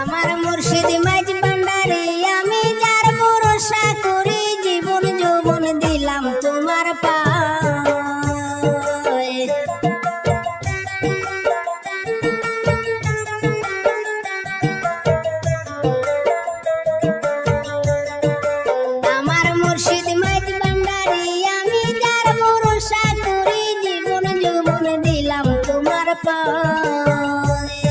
আমার মুর্শিদ মাঝ ভান্ডারি আমি যার ভরসা করি জীবন যৌবন দিলাম তোমার পায়ে। আমার মুর্শিদ মাঝ ভান্ডারি আমি যার ভরসা করি জীবন যৌবন দিলাম তোমার পায়ে।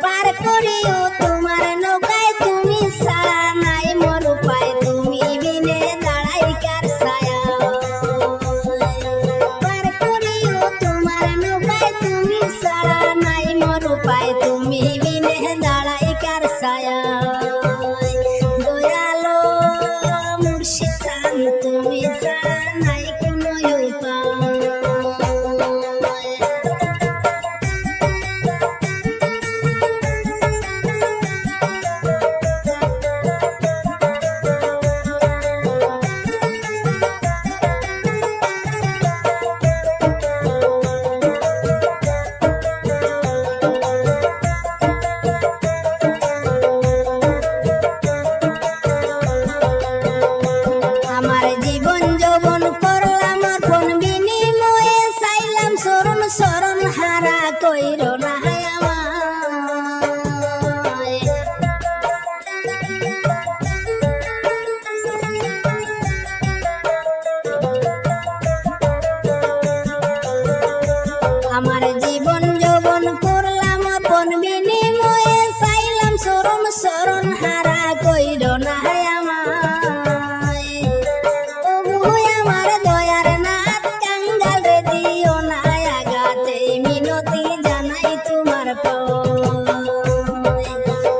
পার করিও তোমার নৌকায় তুমি সারা নাই মোর উপায় তুমি বিনে দাঁড়াই কার ছায়া। পার করিও তোমার নৌকায় তুমি সারা নাই মোর উপায় তুমি বিনে দাঁড়াই কার ছায়া। দয়ালো মুর্শিদ চান তুমি ছাড়া নাই কোনো উপায়। আমার জীবন যৌবন করলাম অর্পণ বিনিময়ে চাইলাম শরণ শরণ হারা কইর না আমায়। আমার জীবন যৌবন করলাম অর্পণ বিনিময়ে চাইলাম শরণ শরণ হারা কইর না আমায়। তবু আমার দয়ার নাথ কাঙ্গাল রে দিও না আঘাতে মিনতি জানাই তোমার পায়ে।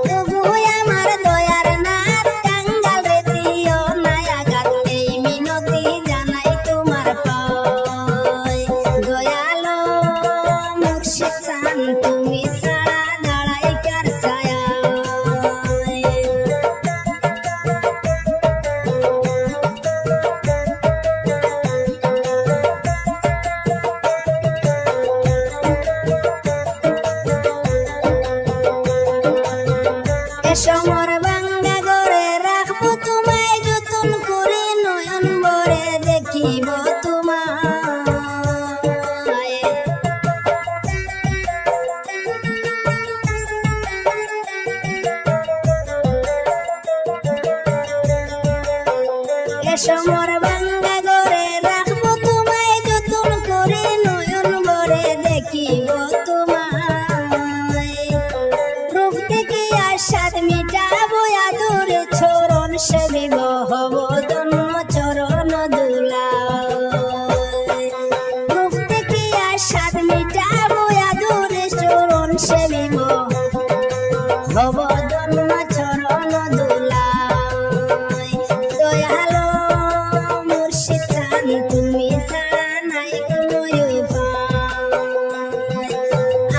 তবু আমার দয়ার নাথ কাঙ্গাল রে দিও না আঘাতে মিনতি জানাই তোমার পায়ে। দয়ালো মুর্শিদ চান তুমি ছাড়া দাঁড়াই কার ছায়া। এসো মোর ভাঙ্গা ঘরে রাখবো তোমায় যতন করে নয়ন ভরে দেখিব তোমায়। এসো মোর ভাঙ্গা ঘরে রাখবো তোমায় যতন করে নয়ন ভরে দেখিব তোমায়। রূপ থেকে আশাদ মিটাবো আদরে চরণ সেবিব হব ধন্য চরণ দুলায়। রূপ থেকে আশাদ মিটাবো আদরে চরণ সেবিব হব ধন্য চরণ দুলায়। দয়ালো মুর্শিদ চান তুমি ছাড়া নাই কোনো উপায়।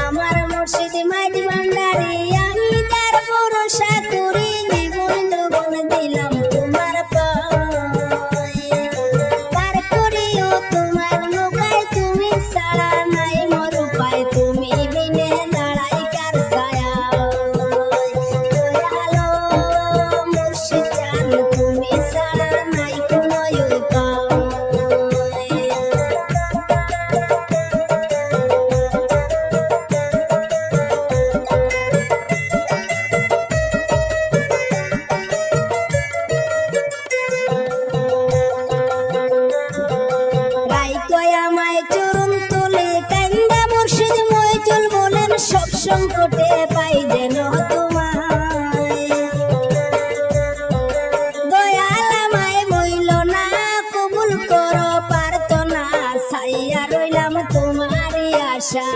আমার মুর্শিদ মাঝ ভান্ডারি আমি তার ভরসা করি জীবন যৌবন দিলাম তোমার পায়ে। পার করিও তোমার নৌকায় তুমি ছাড়া নাই মোর উপায় তুমি বিনে দাঁড়াই কার ছায়া। দয়ালো মুর্শিদ চান তুমি ছাড়া নাই কোনো উপায়। রাই কয় আমায় চরণ তোলে কান্দা মুর্শিদ মইজুল বলেন সব সংকটে পাই যেন তোমায়। দয়াল আমায় বইল না কবুল করো পারতো না ছাইয়া রইলাম তোমারই আশা।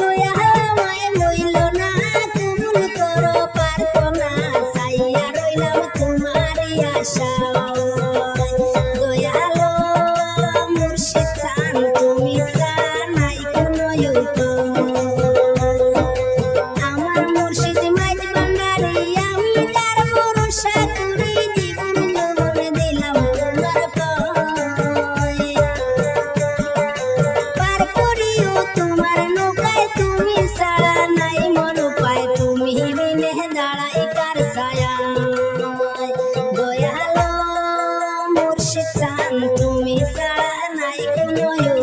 দয়াল আমায় বইল না কবুল করো পারতো না ছাইয়া রইলাম তোমারই আশা। দয়ালো মুর্শিদ চান তুমি ছাড়া নাই কোনো উপায়। মুর্শিদ চান তুমি ছাড়া নাই কোনো